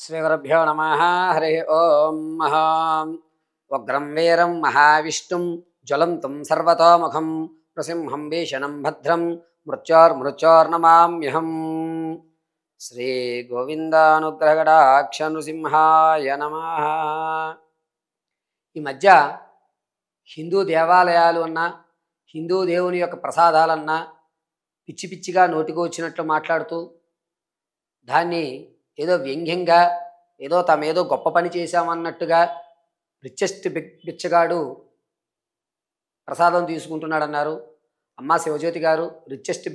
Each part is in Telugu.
శ్రీగురుభ్యో నమ హరి ఓం మహా ఉగ్రం వీరం మహావిష్ణుం జ్వలంతం సర్వతోముఖం నృసింహం భీషణం భద్రం మృత్యోర్మృత్యోర్నమామ్యహం. శ్రీ గోవిందానుగ్రహగడాక్ష నృసింహాయ నమః. ఈ మధ్య హిందూ దేవాలయాలు అన్నా హిందూ దేవుని యొక్క ప్రసాదాలన్నా పిచ్చి పిచ్చిగా నోటికి వచ్చినట్లు మాట్లాడుతూ దాన్ని ఏదో వ్యంగ్యంగా ఏదో తమేదో గొప్ప పని చేశామన్నట్టుగా రిచెస్ట్ బిచ్చగాడు ప్రసాదం తీసుకుంటున్నాడన్నారు. అమ్మా శివజ్యోతి గారు, రిచెస్ట్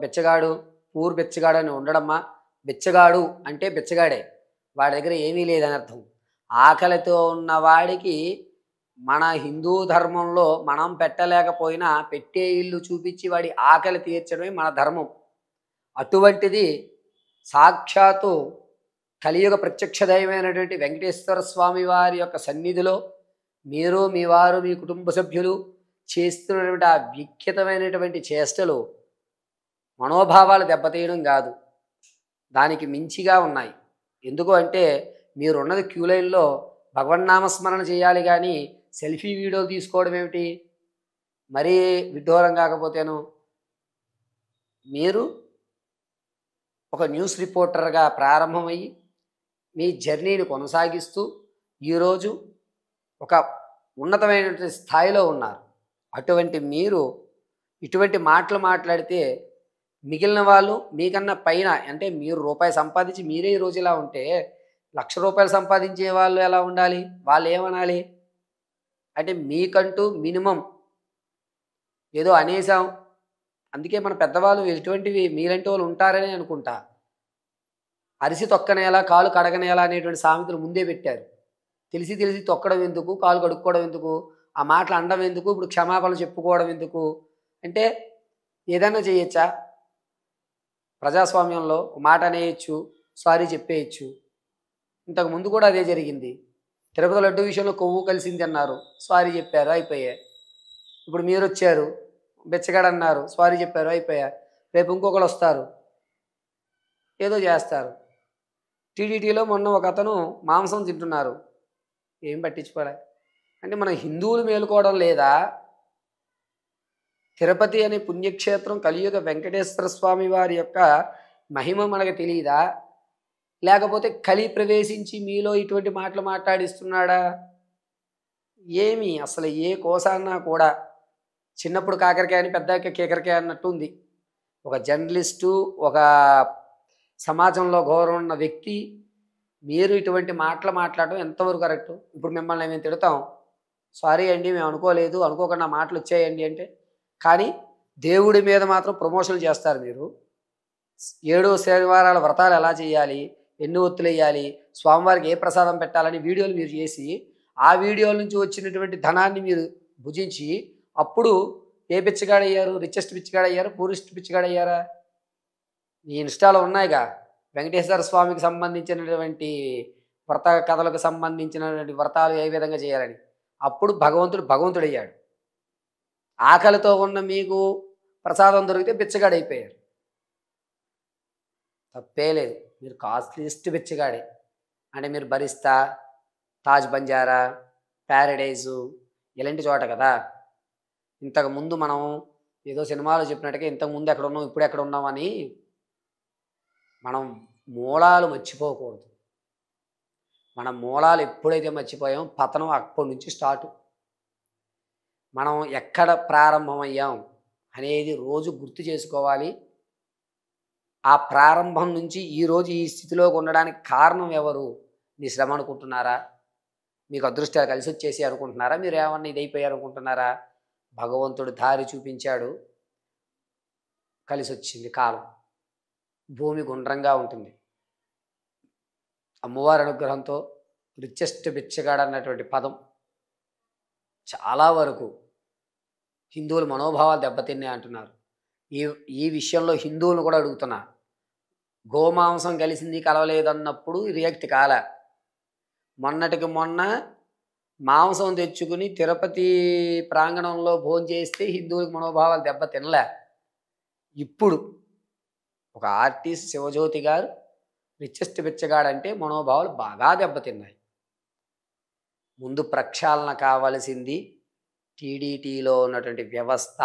బిచ్చగాడు పూర్ బిచ్చగాడు అని ఉండడమ్మా. బిచ్చగాడు అంటే బిచ్చగాడే, వాడి దగ్గర ఏమీ లేదని అర్థం. ఆకలితో ఉన్న వాడికి మన హిందూ ధర్మంలో మనం పెట్టలేకపోయినా పెట్టే ఇల్లు చూపించి వాడి ఆకలి తీర్చడమే మన ధర్మం. అటువంటిది సాక్షాత్తు కలియుగ ప్రత్యక్ష దైవమైనటువంటి వెంకటేశ్వర స్వామి వారి యొక్క సన్నిధిలో మీరు మీ వారు మీ కుటుంబ సభ్యులు చేస్తున్నటువంటి ఆ విఖ్యాతమైనటువంటి చేష్టలు మనోభావాలు దెబ్బతీయడం కాదు, దానికి మించిగా ఉన్నాయి. ఎందుకు అంటే మీరున్నది క్యూ లైన్లో భగవన్నామస్మరణ చేయాలి కానీ సెల్ఫీ వీడియోలు తీసుకోవడం ఏమిటి? మరీ విడ్డూరం కాకపోతేను. మీరు ఒక న్యూస్ రిపోర్టర్గా ప్రారంభమయ్యి మీ జర్నీని కొనసాగిస్తూ ఈరోజు ఒక ఉన్నతమైనటువంటి స్థాయిలో ఉన్నారు. అటువంటి మీరు ఇటువంటి మాటలు మాట్లాడితే మిగిలిన వాళ్ళు మీకన్నా పైన, అంటే మీరు రూపాయి సంపాదించి మీరే ఈరోజు ఇలా ఉంటే ₹1,00,000 సంపాదించే వాళ్ళు ఎలా ఉండాలి? వాళ్ళు ఏమనాలి? అంటే మీకంటూ మినిమం ఏదో అనేసాం, అందుకే మన పెద్దవాళ్ళు ఎటువంటివి మీలాంటి వాళ్ళు ఉంటారని అనుకుంటా. అరిసి తొక్కనేలా కాలు కడగనేలా అనేటువంటి సామెతలు ముందే పెట్టారు. తెలిసి తెలిసి తొక్కడం ఎందుకు, కాలు కడుక్కోవడం ఎందుకు, ఆ మాటలు అనడం ఎందుకు, ఇప్పుడు క్షమాపణలు చెప్పుకోవడం ఎందుకు? అంటే ఏదైనా చేయొచ్చా? ప్రజాస్వామ్యంలో ఒక మాట అనేయచ్చు, సారీ చెప్పేయచ్చు. ఇంతకు ముందు కూడా అదే జరిగింది. తిరుపతి లడ్డు విషయంలో కొవ్వు కలిసింది అన్నారు, సారీ చెప్పారు, అయిపోయాయి. ఇప్పుడు మీరు వచ్చారు, బెచ్చగాడు అన్నారు, సారీ చెప్పారు, అయిపోయా. రేపు ఇంకొకరు వస్తారు, ఏదో చేస్తారు. టీడీటీలో మొన్న ఒక అతను మాంసం తింటున్నారు, ఏం పట్టించుకోలే. అంటే మన హిందువులు మేలుకోవడం లేదా? తిరుపతి అనే పుణ్యక్షేత్రం కలియుగ వెంకటేశ్వర స్వామి వారి యొక్క మహిమ మనకు తెలియదా? లేకపోతే కలి ప్రవేశించి మీలో ఇటువంటి మాటలు మాట్లాడిస్తున్నాడా? ఏమి అసలు ఏ కోసాన్నా కూడా చిన్నప్పుడు కాకరకాయ అని పెద్దాక కేకరకాయ అన్నట్టు ఉంది. ఒక జర్నలిస్టు, ఒక సమాజంలో గౌరవం ఉన్న వ్యక్తి మీరు ఇటువంటి మాటలు మాట్లాడడం ఎంతవరకు కరెక్టు? ఇప్పుడు మిమ్మల్ని మేము తిడతాం, సారీ అండి మేము అనుకోలేదు, అనుకోకుండా మాటలు వచ్చాయండి అంటే. కానీ దేవుడి మీద మాత్రం ప్రమోషన్లు చేస్తారు మీరు. 7 శనివారాల వ్రతాలు ఎలా చేయాలి, ఎన్ని ఒత్తులు వేయాలి, స్వామివారికి ఏ ప్రసాదం పెట్టాలని వీడియోలు మీరు చేసి ఆ వీడియోల నుంచి వచ్చినటువంటి ధనాన్ని మీరు భుజించి అప్పుడు ఏ బిచ్చగాడయ్యారు? రిచెస్ట్ బిచ్చగాడయ్యారు, పూరిస్ట్ బిచ్చగాడయ్యారా? ఈ ఇన్స్టాలో ఉన్నాయిగా వెంకటేశ్వర స్వామికి సంబంధించినటువంటి వ్రత కథలకు సంబంధించినటువంటి వ్రతాలు ఏ విధంగా చేయాలని. అప్పుడు భగవంతుడయ్యాడు. ఆకలితో ఉన్న మీకు ప్రసాదం దొరికితే బిచ్చగాడైపోయారు. తప్పే లేదు, మీరు కాస్ట్లీస్ట్ బిచ్చగాడే. అంటే మీరు బరిస్తా, తాజ్ బంజారా, ప్యారడైజు ఇలాంటి చోట కదా. ఇంతకుముందు మనం ఏదో సినిమాలో చెప్పినట్టుగా ఇంతకుముందు ఎక్కడ ఉన్నాం ఇప్పుడు ఎక్కడ ఉన్నామని మనం మూలాలు మర్చిపోకూడదు. మన మూలాలు ఎప్పుడైతే మర్చిపోయామో పతనం అప్పటి నుంచి స్టార్ట్. మనం ఎక్కడ ప్రారంభమయ్యాం అనేది రోజు గుర్తు చేసుకోవాలి. ఆ ప్రారంభం నుంచి ఈరోజు ఈ స్థితిలోకి ఉండడానికి కారణం ఎవరు? మీ శ్రమ అనుకుంటున్నారా? మీకు అదృష్టాలు కలిసి వచ్చేసి అనుకుంటున్నారా? మీరు ఏమన్నా ఇదైపోయారు అనుకుంటున్నారా? భగవంతుడు దారి చూపించాడు, కలిసి వచ్చింది కాలం. భూమి గుండ్రంగా ఉంటుంది. అమ్మవారి అనుగ్రహంతో రిచెస్ట్ బిచ్చగాడు అన్నటువంటి పదం చాలా వరకు హిందువుల మనోభావాలు దెబ్బతిన్నాయి అంటున్నారు. ఈ విషయంలో హిందువులను కూడా అడుగుతున్నా, గోమాంసం కలిసింది కలవలేదన్నప్పుడు రియాక్ట్ కాలే. మొన్నటికి మొన్న మాంసం తెచ్చుకుని తిరుపతి ప్రాంగణంలో భోజనం చేస్తే హిందువులకు మనోభావాలు దెబ్బ తినలే. ఇప్పుడు ఒక ఆర్టిస్ట్ శివజ్యోతి గారు రిచెస్ట్ బిచ్చగాడంటే మనోభావాలు బాగా దెబ్బతిన్నాయి. ముందు ప్రక్షాళన కావలసింది టీడీటీలో ఉన్నటువంటి వ్యవస్థ.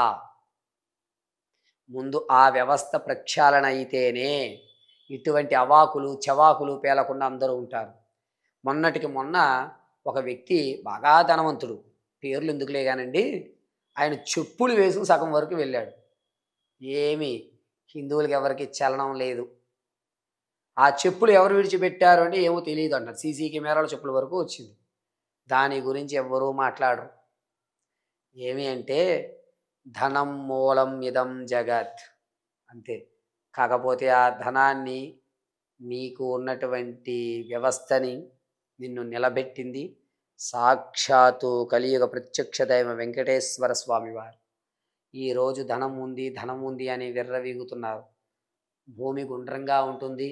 ముందు ఆ వ్యవస్థ ప్రక్షాళన అయితేనే ఇటువంటి అవాకులు చవాకులు పేలకుండా అందరూ ఉంటారు. మొన్నటికి మొన్న ఒక వ్యక్తి బాగా ధనవంతుడు, పేర్లు ఎందుకులే కానండి, ఆయన చెప్పులు వేసుకుని సగం వరకు వెళ్ళాడు. ఏమి హిందువులకి ఎవరికి చలనం లేదు. ఆ చెప్పులు ఎవరు విడిచిపెట్టారు అంటే ఏమో తెలియదు అంటారు. సీసీ కెమెరాల చెప్పుల వరకు వచ్చింది. దాని గురించి ఎవ్వరూ మాట్లాడరు. ఏమి అంటే ధనం మూలం ఇదం జగత్ అంతే. కాకపోతే ఆ ధనాన్ని, నీకు ఉన్నటువంటి వ్యవస్థని నిన్ను నిలబెట్టింది సాక్షాత్తు కలియుగ ప్రత్యక్ష దైవ వెంకటేశ్వర స్వామి వారు. ఈరోజు ధనం ఉంది ధనం ఉంది అని విర్రవీగుతున్నారు. భూమి గుండ్రంగా ఉంటుంది,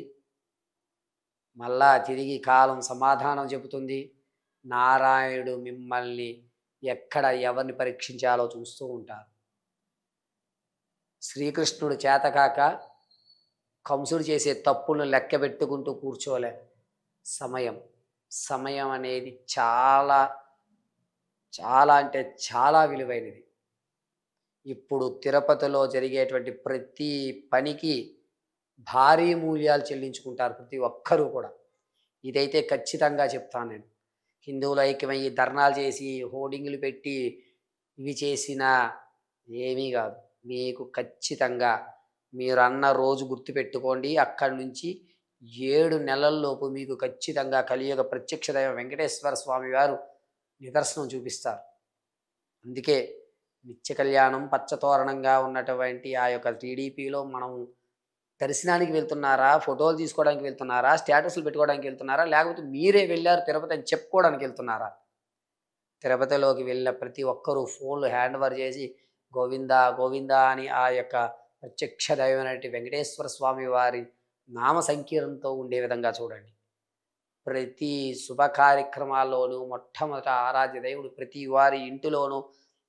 మళ్ళా తిరిగి కాలం సమాధానం చెబుతుంది. నారాయణుడు మిమ్మల్ని ఎక్కడ ఎవరిని పరీక్షించాలో చూస్తూ ఉంటారు. శ్రీకృష్ణుడు చేతకాక కంసుడు చేసే తప్పులను లెక్క పెట్టుకుంటూ కూర్చోలే. సమయం అనేది చాలా చాలా అంటే చాలా విలువైనది. ఇప్పుడు తిరుపతిలో జరిగేటువంటి ప్రతి పనికి భారీ మూల్యాలు చెల్లించుకుంటారు ప్రతి ఒక్కరూ కూడా. ఇదైతే ఖచ్చితంగా చెప్తాను నేను. హిందువులు ఐక్యమయ్యి ధర్నాలు చేసి హోర్డింగులు పెట్టి ఇవి చేసినా ఏమీ కాదు. మీకు ఖచ్చితంగా మీరు అన్న రోజు గుర్తుపెట్టుకోండి, అక్కడి నుంచి 7 నెలల్లోపు మీకు ఖచ్చితంగా కలియుగ ప్రత్యక్ష దైవ వెంకటేశ్వర స్వామి వారు నిదర్శనం చూపిస్తారు. అందుకే నిత్య కళ్యాణం పచ్చతోరణంగా ఉన్నటువంటి ఆ యొక్క టీడీపీలో మనం దర్శనానికి వెళ్తున్నారా, ఫోటోలు తీసుకోవడానికి వెళ్తున్నారా, స్టేటస్లు పెట్టుకోవడానికి వెళ్తున్నారా, లేకపోతే మీరే వెళ్ళారు తిరుపతి అని చెప్పుకోవడానికి వెళ్తున్నారా? తిరుపతిలోకి వెళ్ళిన ప్రతి ఒక్కరూ ఫోన్లు హ్యాండ్ ఓవర్ చేసి గోవిందా గోవిందా అని ఆ యొక్క ప్రత్యక్ష దైవమైనటువంటి వెంకటేశ్వర స్వామి వారి నామ సంకీర్ణంతో ఉండే విధంగా చూడండి. ప్రతి శుభ కార్యక్రమాల్లోనూ మొట్టమొదట ఆరాధ్య దేవుడు ప్రతి వారి ఇంటిలోనూ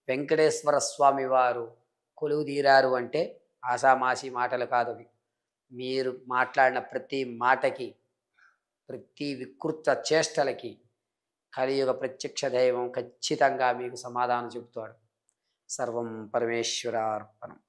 వెంకటేశ్వర స్వామి వారు కొలువు తీరారు అంటే ఆషామాషి మాటలు కాదవి. మీరు మాట్లాడిన ప్రతి మాటకి, ప్రతి వికృత చేష్టలకి కలియుగ ప్రత్యక్ష దైవం ఖచ్చితంగా మీకు సమాధానం చెబుతాడు. సర్వం పరమేశ్వరార్పణం.